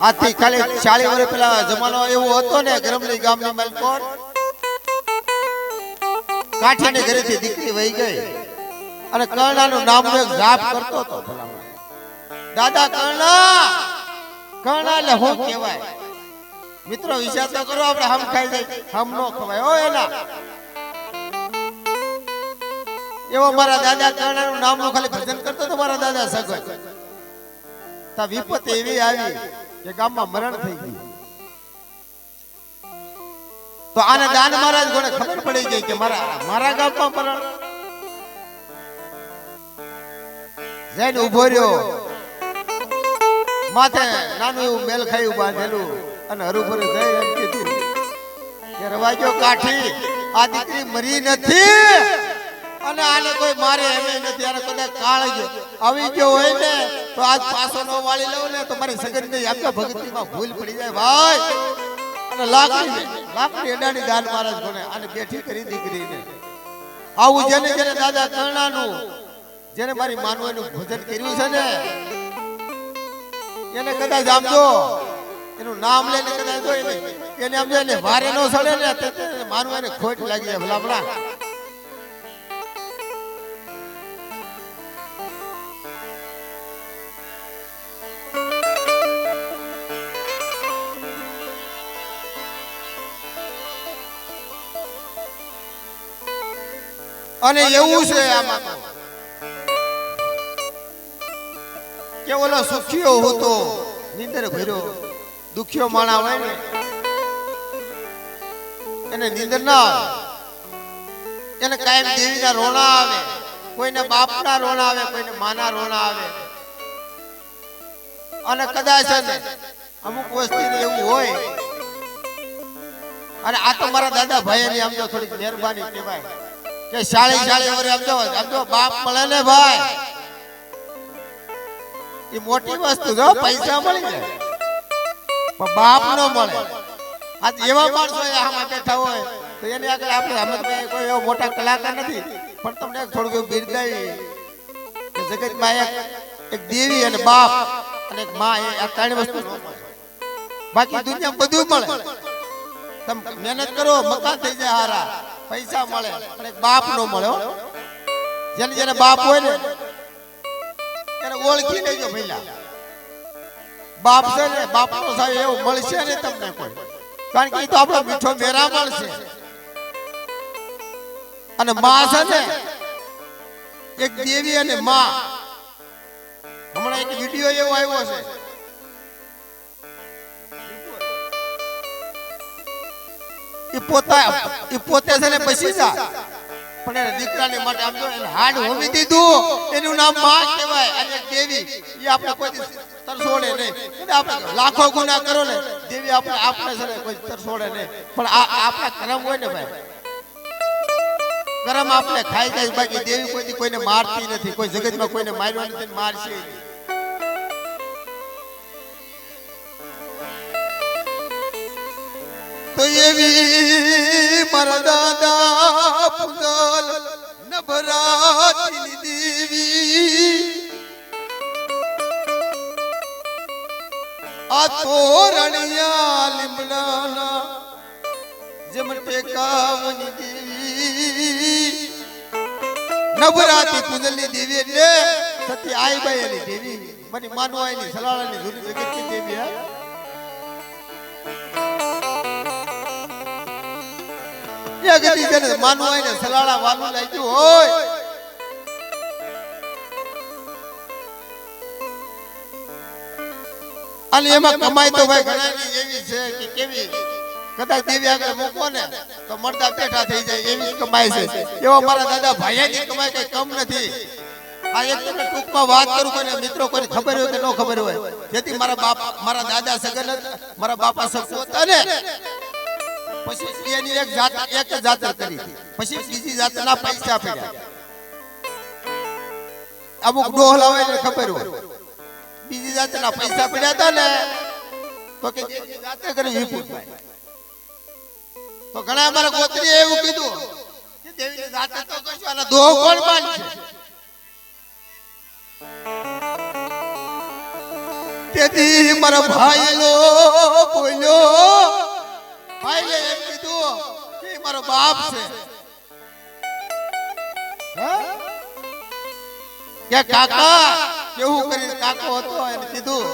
આથી ખાલી 40 વર્ષ પહેલા જમાનો એવો હતો ને ગરમલી ગામની મલકોર કાઠીને ઘરેથી દીકરી વહી ગઈ અને કર્ણાનું નામનો એક જાપ કરતો હતો દાદા કર્ણા કર્ણા એટલે હું કહેવાય મિત્રો વિચાર તો કરો આપણે હમ ખાઈ જાય હમ નો ખવાય ઓ એના એવો મારા દાદા કર્ણાનું નામનું ખાલી ભજન કરતો તો મારા દાદા સગત તા વિપત એવી આવી કે ગામમાં મરણ થઈ ગયું તો આને દાન મહારાજ કોને ખબર પડી ગઈ કે મારા ગામમાં મરણ જઈને ઉભો રહ્યો માથે નાનું એવું મેલ ખાયું બાંધેલું અને હરુભરું જઈ એમ કીધું કે રવાજો કાઠી આ દીકરી મરી નથી અને આને કોઈ મારે એમ નથી આને કદાચ કાળ ગયો આવી ગયો હોય ને તો આજ પાછો નો વાળી લઉં ને તો મારી સગન ની આપણા ભગતીમાં ભૂલ પડી જાય ભાઈ અને લાકડી એડાની દાન મહારાજ કોને આને બેઠી કરી દીકરીને આવું જેને જેને દાદા કર્ણાનું જેને મારી માનવાનું ભજન કર્યું છે ને એને કદાચ આમજો એનું નામ લઈને કદાચ જોઈ ને એને આમજો એટલે ભારે નો સડે ને માનવું એને ખોટ લાગી જાય ભલામણા અને એવું છે આમાં કે ઓલો સુખીઓ હતો નીંદર ભર્યો દુખિયો માણા હોય ને એને નીંદર ના આવે એને કાયમ દેવીના રોણા આવે કોઈને બાપના રોણા આવે કોઈને માના રોણા આવે અને કદાચ ને અમુક વસ્તુ એવું હોય અને આ તો મારા દાદા ભાઈ ની આમ તો થોડીક મહેરબાની કહેવાય કે 40 વર્ષ આમ તો બાપ મળે ને ભાઈ એ મોટી વસ્તુ જો પૈસા મળી જાય પણ બાપ નો મળે આજ એવા માણસો આમાં બેઠા હોય તો એને આગળ આપણે હમણાં કોઈ એવો મોટા કલાકાર નથી પણ તમને થોડું બિરદાવી કે જગતમાં એક દેવી અને બાપ અને એક માં આ ત્રણ વસ્તુ ન મળે બાકી દુનિયા બધું મળે તમે મહેનત કરો મકાન થઈ જાય હારા પૈસા મળે પણ એક બાપ નો મળે જેને જેને બાપ હોય ને એને ઓળખી લેજો પહેલા બાપ છે ને બાપ નો સાહેબ એવું મળશે ને તમને કોઈ કારણ કે એ તો આપણો મીઠો મેરા મળશે અને માં છે ને એક દેવી અને માં હમણાં એક વિડિયો એવો આવ્યો છે એ પોતે છે ને પછી જા પણ એને દીકરાને માટે આમ જો એને હાડ હોવી દીધું એનું નામ માં કહેવાય અને દેવી એ આપણે કોઈ તરસોડે નહીં એટલે આપણે લાખો ગુના કરો ને દેવી આપણે છે ને કોઈ તરસોડે નહીં પણ આપણા કરમ હોય ને ભાઈ કરમ આપણે ખાઈ જાય બાકી દેવી કોઈને મારતી નથી કોઈ જગતમાં કોઈને માર્યો નથી મારશે તો એવી મારા દાદા પુગલ નભરાતી દેવી આ તોરણિયા લીમડાના જેમ ટેકાવની દેવી નભરાતી પુજલની દેવી એટલે સતી આઈ બાઈની દેવી મને માનવાઈની સલાળાની જૂની જગતની દેવી હા જગતી જેને માનવાય ને સલાળા વાલું લાગ્યું હોય અને એમાં કમાઈ તો ભાઈ ઘણાની એવી છે કે કેવી કદાચ દેવી આગળ મૂકો ને તો મળતા પેઠા થઈ જાય એવી કમાઈ છે એવા મારા દાદા ભાઈની કમાઈ કઈ કમ નથી આ એક તમને ટૂંકમાં વાત કરું કોઈને મિત્રો કોઈને ખબર હોય કે ન ખબર હોય જેથી મારા દાદા સગન મારા બાપા સગન હતા ને પછી એની એક જાતર કરી પછી બીજી જાતના પૈસા પડ્યા અમુક ડોહલા હોય ને ખબર હોય બીજી જાતના પૈસા પડ્યા હતા ને તો કે જાતે કરી વિપુલભાઈ તો ઘણા અમારા ગોત્રીએ એવું કીધું કે દેવીની જાતે તો કરશું અને દોહ કોણ બાંધશે તેથી મારા ભાઈલો બોલ્યો ભાઈને એમ કીધું કે મારો બાપ છે કે કાકા કેવું કરીને કાકો હતો એને કીધું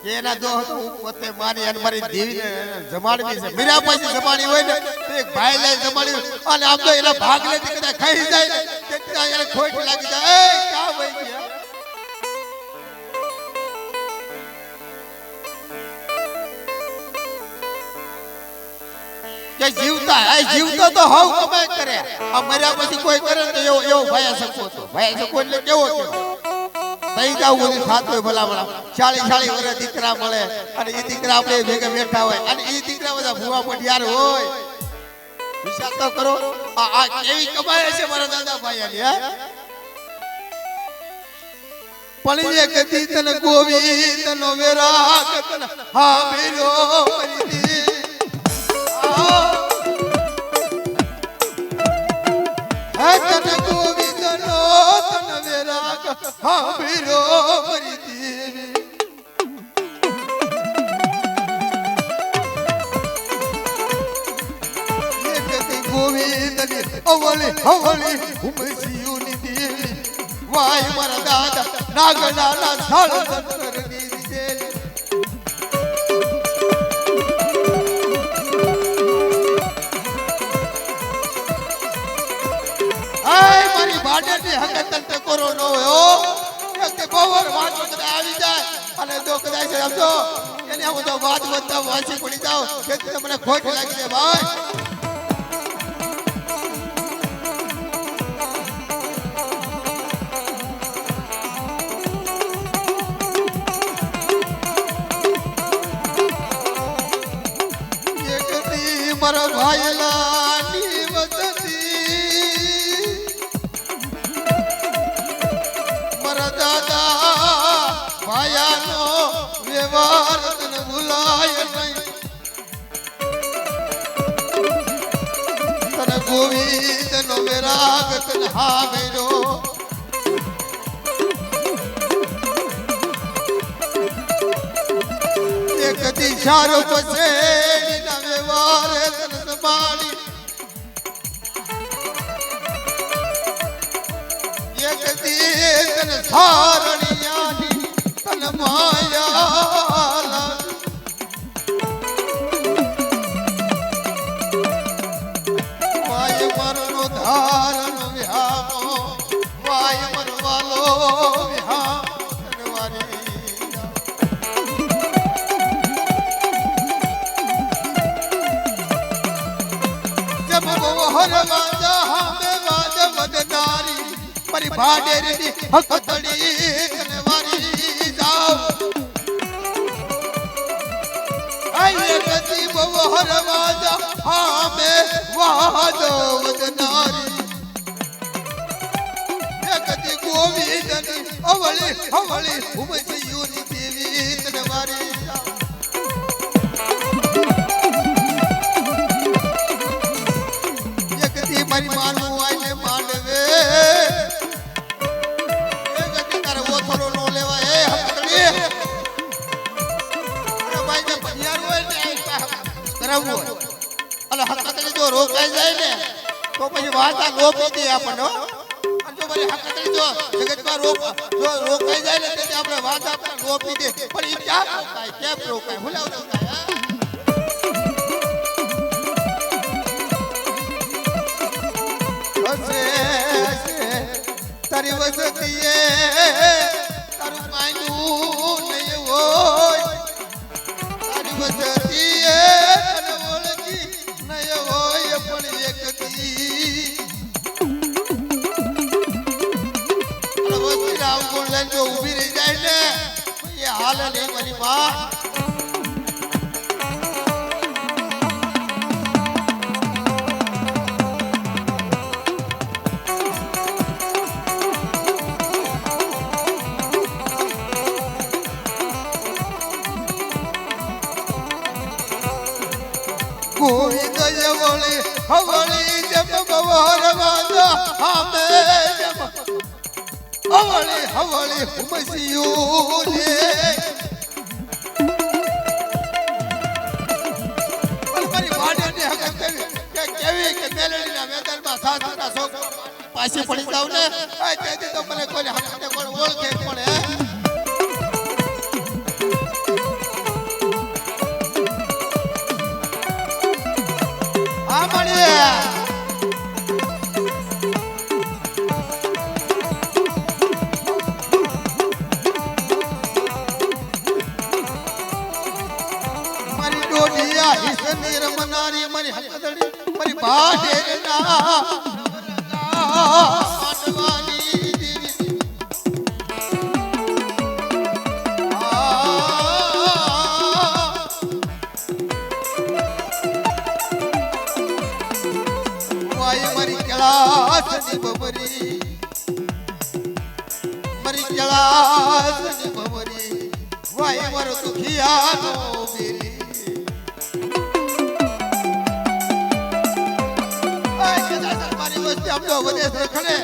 કે એના જો હતો હું પોતે મારી અને મારી દેવીને જમાડવી છે મીરા પછી જમાડી હોય ને તો એક ભાઈ લઈ જમાડી અને આમ તો એના ભાગ લેતી કદાચ ખાઈ જાય ને તેથી એને ખોટ લાગી જાય એ કા ભાઈ ગયા કે જીવતો તો હાવ કમાઈ કરે આ મર્યા પછી કોઈ કરે તો એવો ભાઈ સકો તો ભાઈ સકો એટલે કેવો તઈ જાવ ઓલી ખાતો હોય ભલા શાળી વર્ષ દીકરા મળે અને એ દીકરા આપણે ભેગા બેઠા હોય અને એ દીકરા બધા ભૂવા પટિયાર હોય વિચાર તો કરો આ કેવી કમાય છે મારા દાદા ભાઈ આની પણ એ કદી તને ગોવિંદ નો વેરા કતન હા મેરો મરી તને ગોવિંદ નો તન વેરા હા મેરો મરી દેવી ગોવિંદ ની અવળી ઉમસીયુની દેવી વાય મારા દાદા નાગડાના સાળ સંતર ની દેવી આય મારી બાડેની હકતન તે કરો નો હોય કે બહુર વાતો કદા આવી જાય અને જો કદાચ સમજો એને હું તો વાત વધતા વાંચી પડી જાવ કે તમને ખોટ લાગી જાય ભાઈ મારા ભાઈલા ની વસતી મારા દાદા ભાયાનો વ્યવહાર તને ભૂલાય નહીં તને ગોવિંદ નો વિરાગ તને હા મેરો એક દિશારો પસે સારણિયાની તન માયા વાય મરનો ધારનો વિહામો વાય મરવાલો વિહામ તનવારી જબ મોહર વાજા હમે વાજ વદનારી મારી ભાડેરી હકતડી કનવારી જાવ આયે ગતિ બવહર વાજા આમે વાજો વદનારી એકતિ ગોવિંદની અવળી ઉમસીયુની દેવી કનવારી જાવ એકતિ મારી માનું આઈને માંડવે અને હકતડી જો રોકાઈ જાય ને તો પછી વાતા લોપી દે આપણને અને જો મારી હકતડી જો જગતમાં રોકાઈ જાય ને તેથી આપણે વાતા આપણે લોપી દે પણ એ ક્યાં રોકાય કેમ રોકાય ભૂલાવ રોકાય તારી વસતીએ તારું માયનું નહીં હોય તારી વસતીએ જો ઉભી રહી જાય ને એ હાલ નહીં મારી માં ગોવિંદ હવળી જપ બવહર વાજા હામે જપ હવળી ઉમસીયુને મેલડીના મેદાનમાં સાસુના છોકરો પાછી પડી જાવ ને તેથી તો મને કોઈ હાથે કોઈ ઓળખે પણ હે આ મળીએ હિસની રમનારી મારી હકદડી મારી બાઢેના માનવાની વાય મારી કળાસની બબરી મારી કળાસની બબરી વાય મારો દુખિયાનો બેરી આપડો વદેશ રખડે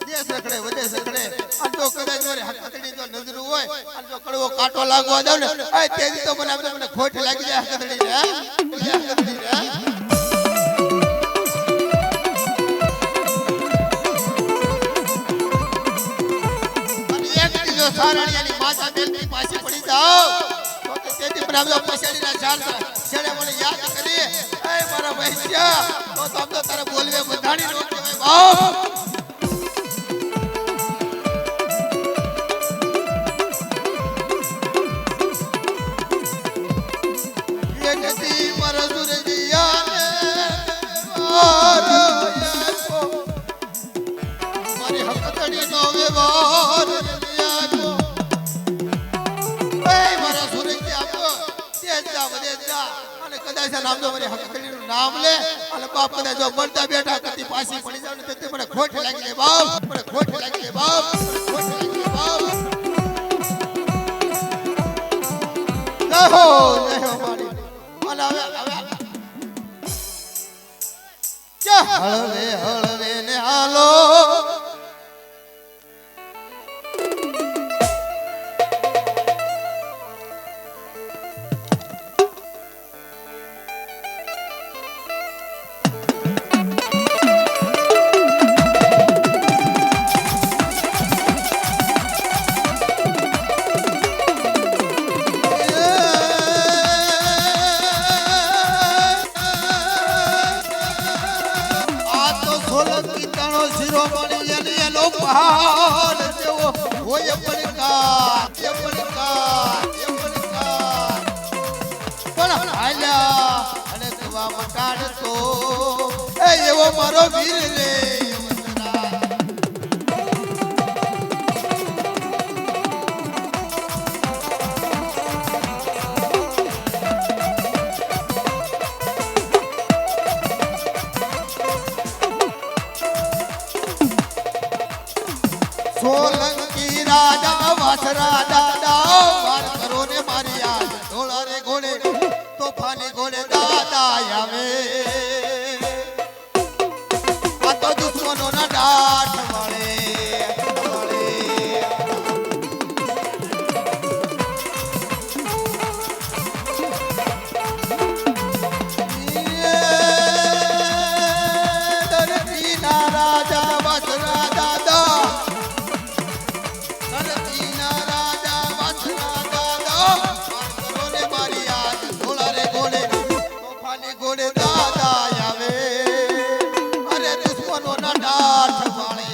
દેશ રખડે વદેશ રખડે આ તો કદાચ મારી હકતડી તો નજર હોય આ તો કડવો કાંટો લાગવા દઉં ને તેથી તો મને ખોટ લાગી જાય હકતડી ને હકતડી ને અને એક દીજો સારણિયાની માતા બેનની પાછી પડી જાવ તો તેથી પણ આપડો પછાડીના ચાર છેડે મને યાદ કરી મારા ભૈયા તો તમને તારે બોલવે બંધાણી નો કહેવાય બાપ એ ગતિ મારા સુરજીયાને મારી હકતડી નો વ્યવહાર લિયાનો મારા સુરજીયા આપો દેજા વદેજા કદાચ નામ તો મારી હકતડી નું નામ લે અને બાપ કદાચ જો મરતા બેઠા કરતી પાછી પડી જાવ ને તે મને ખોટ લાગી જાય બાપ મને ખોટ લાગી જાય બાપ ખોટ લાગી જાય બાપ લહો મારી અને હવે કે હળવે હળવે ને હાલો પહાડ જેવો હોય પડકાર પણ હાલ્યા અને કવા મટાડતો એ એવો મારો વીર રે સોલંકી રાજા વાસરા દાદા વાર કરો ને મારી યાદ ઢોળા રે ઘોડે તોફાની ઘોડે દાદા આવે આ તો દુશ્મનો ના ડાઠ મળે ધરતી ના રાજા વાસરા દાદા ઘોડે દાદા આવે અરે દુશ્મનો ના ડાઠ વાળે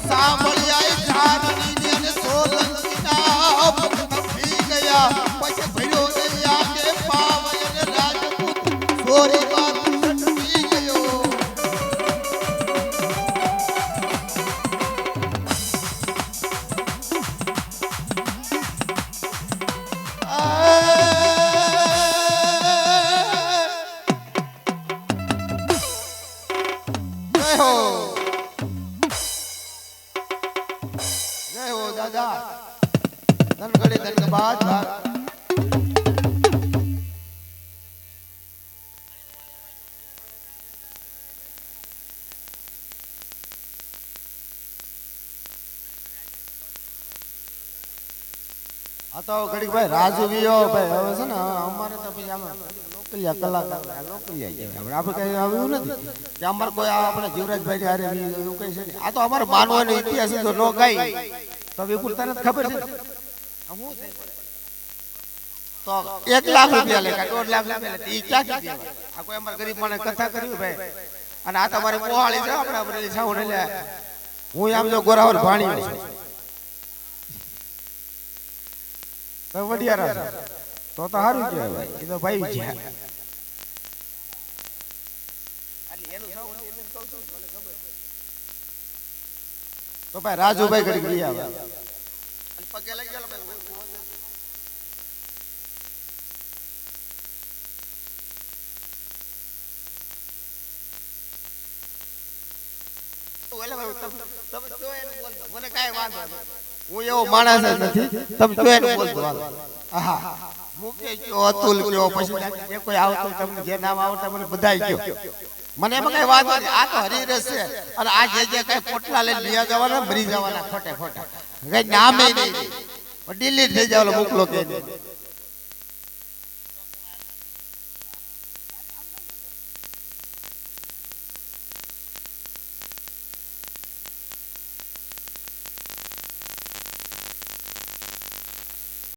સાંભળ્યા ધારની અને સોલંકી ના ભી ગયા પછી ભયો ગયા કે પાવન રાજપૂત સોરી વાત સટકી ગયો જય હો દાદા ધનગડે ધનગ બાદ આ તો ઘડીક ભાઈ રાજુ વિયો ભાઈ હવે છે ને અમારે તો પછી આમાં લોકલિયા કલાકાર લોકલિયા છે આપણે કઈ આવ્યું નથી કે અમારે કોઈ આપણે જીવરાજભાઈ હારે એવું કઈ છે આ તો અમારે માનવાનો ઇતિહાસ તો નો ગાય તો વિપુલ તને ખબર છે હું તો 1 લાખ રૂપિયા લે 1.5 લાખ રૂપિયા લે ઈ ક્યાંથી દેવા આ કોઈ અમાર ગરીબ માણસ કથા કરી ભાઈ અને આ તમારી મોહાળી છે આપણે બરેલી સાઉન્ડ લે હું આમ જો ગોરાવર ભાણી છું તો વડિયારા તો સારું કહેવાય ભાઈ એ તો ભાઈ છે તો ભાઈ રાજુભાઈ કરી ગયા પગે લઈ ગયો ભાઈ મને કાઈ વાંધો હું એવો માણસ જ નથી તમે જો એને બોલતો આહા મુકેશ કયો અતુલ કયો પછી જે કોઈ આવતું તમને જે નામ આવતા મને બધાય કયો મને એમાં કઈ વાંધો નથી આ તો હરિરસ છે અને આ જે કઈ પોટલા લઈને લીયા જવાના મરી જવાના ખોટે ખોટા કઈ નામે નહીં ડિલીટ થઈ જવાનો મોકલો કે